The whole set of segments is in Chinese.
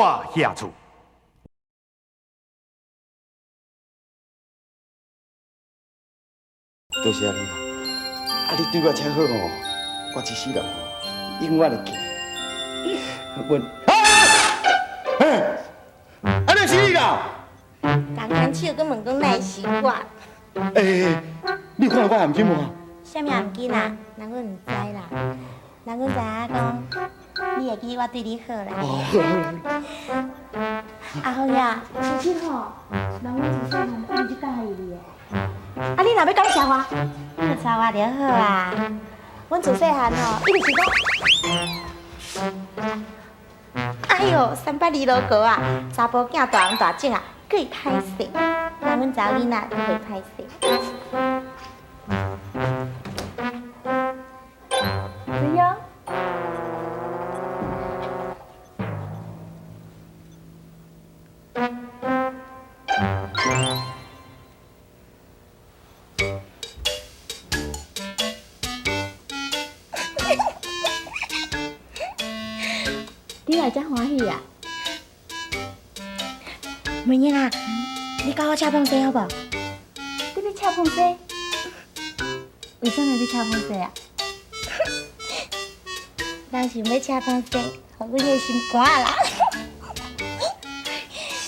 我下注。多谢你啦，你对我真好哦，我一世人哦，永远会记。阮，安尼是你啦？刚刚手搁问讲哪是我？你看我含金无？啥物含紧啊？人阮唔知啦，人阮知影讲你会记我对你好啦。阿凤呀，其实吼，人阮自细汉一直介意你的。啊，你若要感谢我，你就带我就好啊。阮自细汉吼，一直是讲，哎哟，320路高啊，查甫囝大人大种啊，佫会歹势，人阮查某囡仔都会歹势。对呀。你来遮欢喜啊？文英啊，你教我车碰西好无？你要车碰西？为什么要车碰西啊？咱想要车碰西，互阮的心肝啦。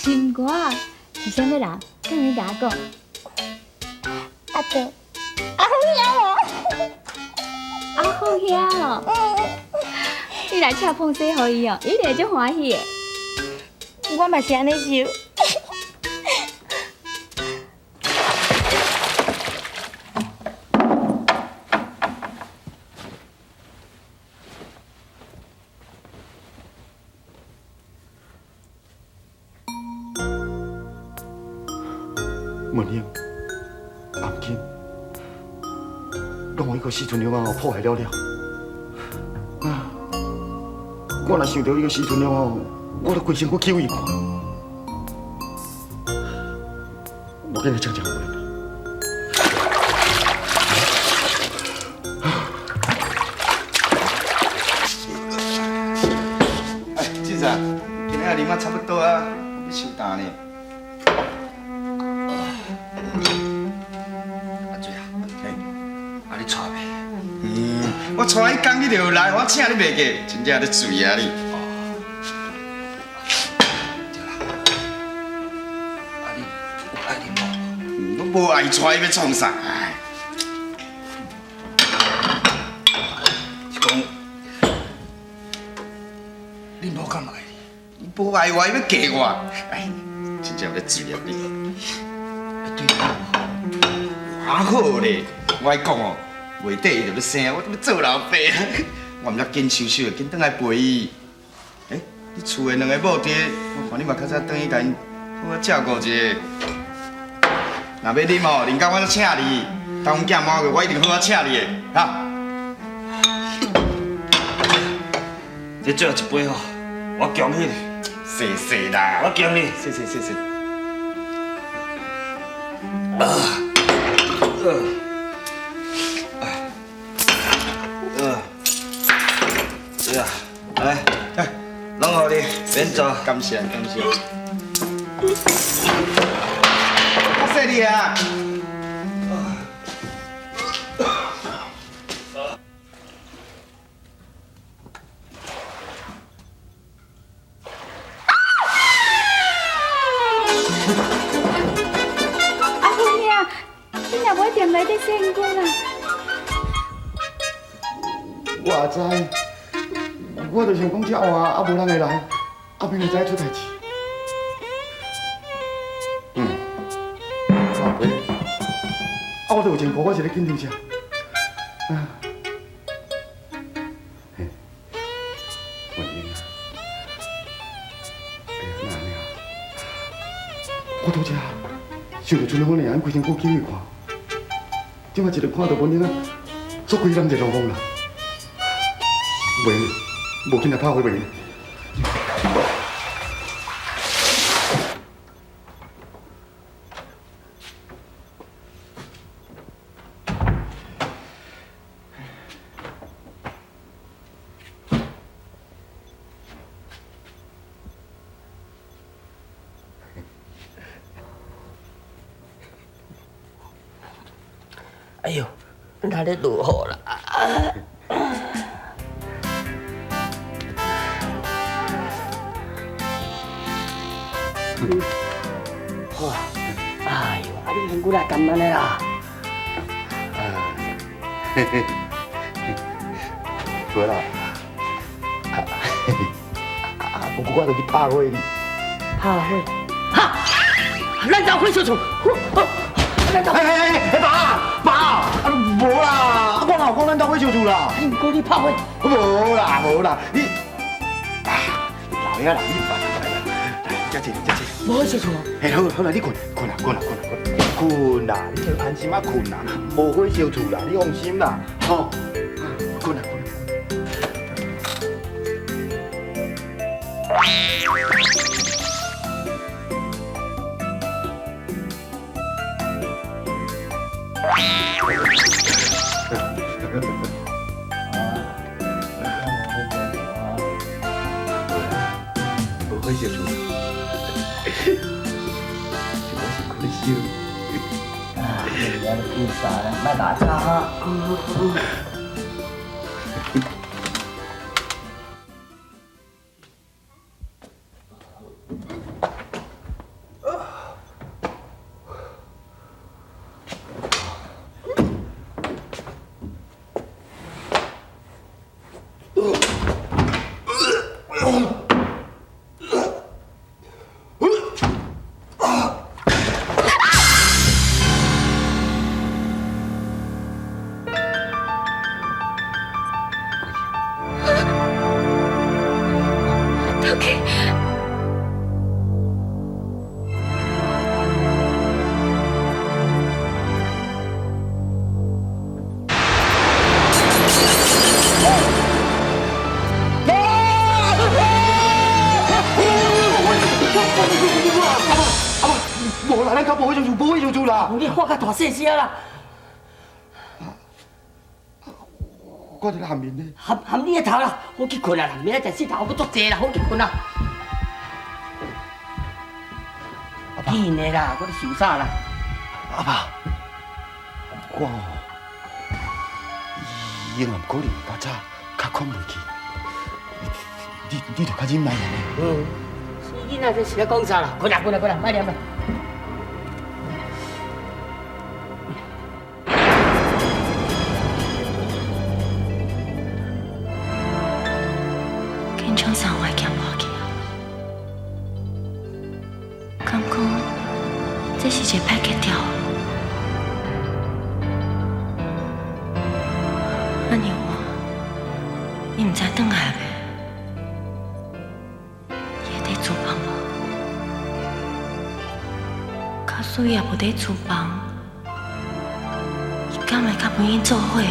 心肝是啥物人？敢会甲我讲？啊对，啊好兄哦。啊好兄哦！你来车碰洗互伊哦，伊一定会足欢喜的。我嘛是安尼想。文英、红金，让我一个时阵了后破坏了了。啊！我若想到伊个时阵了后，我就规身躯抽伊看。我跟你讲话。哎，先生，今仔啉啊差不多啊，要收单呢。我带你讲，你就来，我请你袂过，真正咧醉啊你！对啦，你有爱你无？我无爱带伊要创啥？是讲，你无干嘛爱你？你无爱我，要嫁我？哎，真正咧醉啊你！对我好咧，我讲哦。袂得伊就要生，我要做老爸啊！我毋则紧收收，紧转来陪伊。你厝的两个某爹，我看你嘛较早转去甲因好好照顾一下。若要啉哦，啉到我再请你。当阮囝满月，我一定好好请你的，哈。这最后一杯吼，我恭喜你，谢谢啦，我敬你，谢谢谢谢。是啊，来，拢互你，免做，感谢感谢。谢谢你啊！阿凤兄，你若买店内底生骨啦？我知，我就想讲这活啊无人会来，免会知出代志。老爸，我就有情况，我是咧紧张啥？嘿，文英啊，那安尼啊，我拄则想到春风尔，规身躯起去看，今仔一日看到文英啊，做规人就落风啦。袂，无紧来拍回袂。哎呦，哪里落雨啦？哇，哎呦，啊你辛苦啦，干嘛的啦？无啦，我就去拍火哩。拍火？哈！咱走火烧厝。爸，无啦，我哪有讲咱兜火烧厝啦？你唔过你拍火？无啦，你老爷啦，你烦来，遮坐。无火烧厝啊？嘿，好啦，你困啦，你就安心啊困啦，无火烧厝啦，你放心啦，吼，困啦。无火烧厝，我是困烧。你安尼顾啥啦？莫打岔哈。无啦，咱较无火烧厝啦。你喊较大声声啦！我伫咧下面呢。含你个头啦，好去困啦！明仔食四头，我足济啦，好去困啦。骗的啦，我咧想啥啦？阿爸，我永远可能较早较困袂去，你着较忍耐呢。死囡仔，这是咧讲啥啦？困啦，莫念啦。紧张上我行无去啊！敢讲这是一个歹结条？安尼我，你唔知转来袂？伊会伫厨房无？假使伊也无伫厨房，伊敢会甲本因做伙？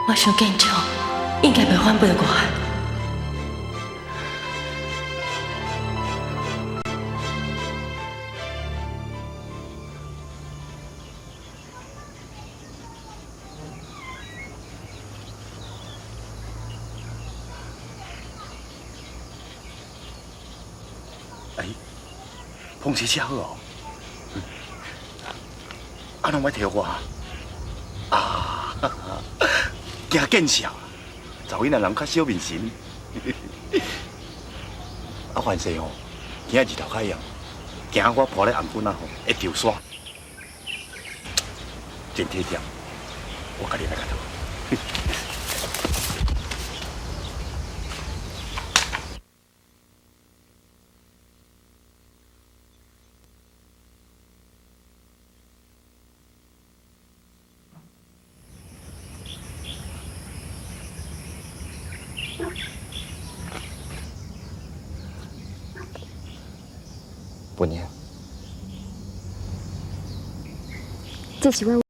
我想坚强，应该袂反背我。哎，碰车车好哦。啊，拢要摕我啊！惊见笑，查某囡仔人较小面神。啊，凡事吼，今日日头较阳，惊我抱咧红棍啊吼，会掉沙，真体贴。我家己来甲头。本年，这是阮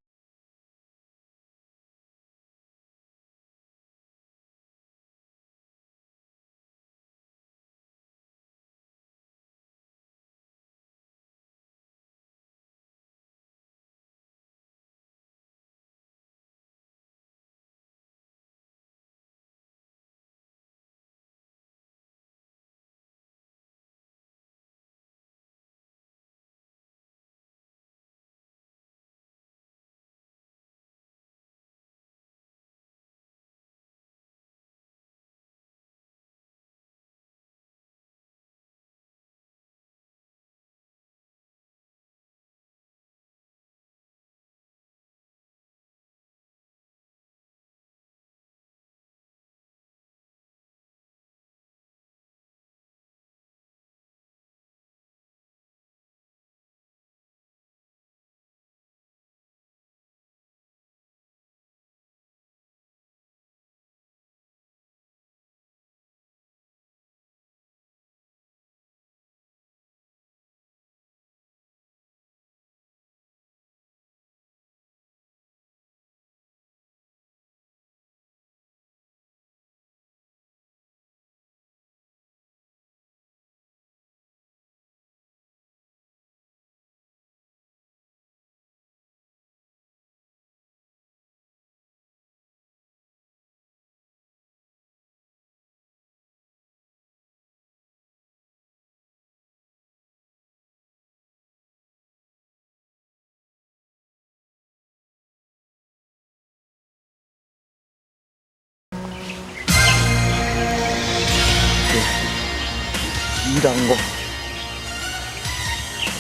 然我。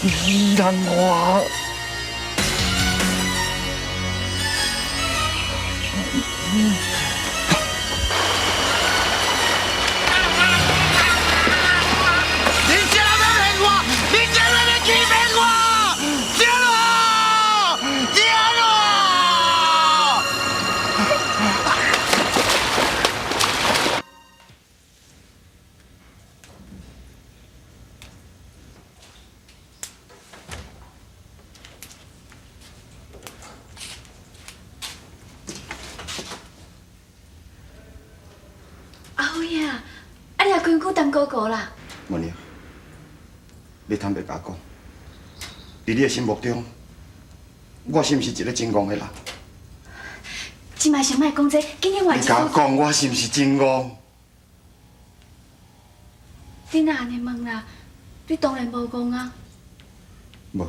你竟然要骗我！你竟然要欺骗我！天啊！天啊！阿辉啊，啊你也捐躯当哥哥啦？莫妮，你坦白甲我讲，在你的心目中，我是毋是一个真戆的人？即摆先莫讲这，今日我你甲我讲，我是毋是真戆？你若安尼问啦，你当然无讲啊。无。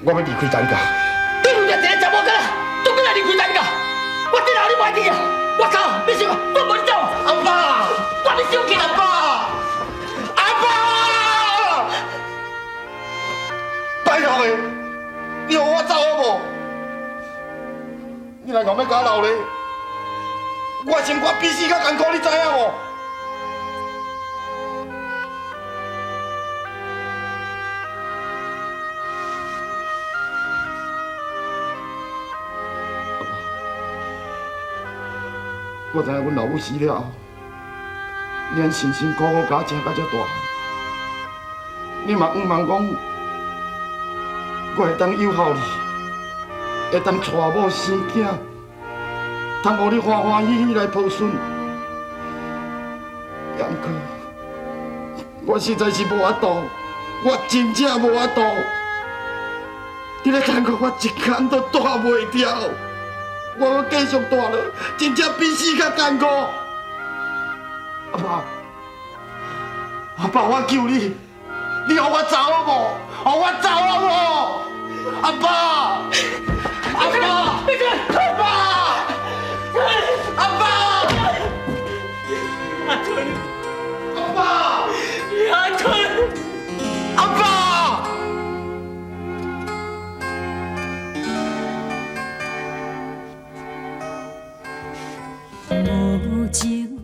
我要离开咱家。你有两一个查某囡仔，都过来离开咱家，我真后你袂记啊！我靠，你想我无走？阿爸，我要生气阿爸，阿爸。你让我走好无？你若讲要甲我留咧，我生活比死较艰苦，你知影无？我知影阮老母死了后，恁辛辛苦苦甲我生到遮大汉，你嘛毋茫讲，我会当友孝你，会当娶某生囝，通互你欢欢喜喜来抱孙。也毋过，我实在是无法度，我真正无法度，你咧耽搁我一天都带袂掉。我要继续带落，真正比死较艰苦。阿爸，阿爸，我求你，你让我走好无？让我走好无？阿爸。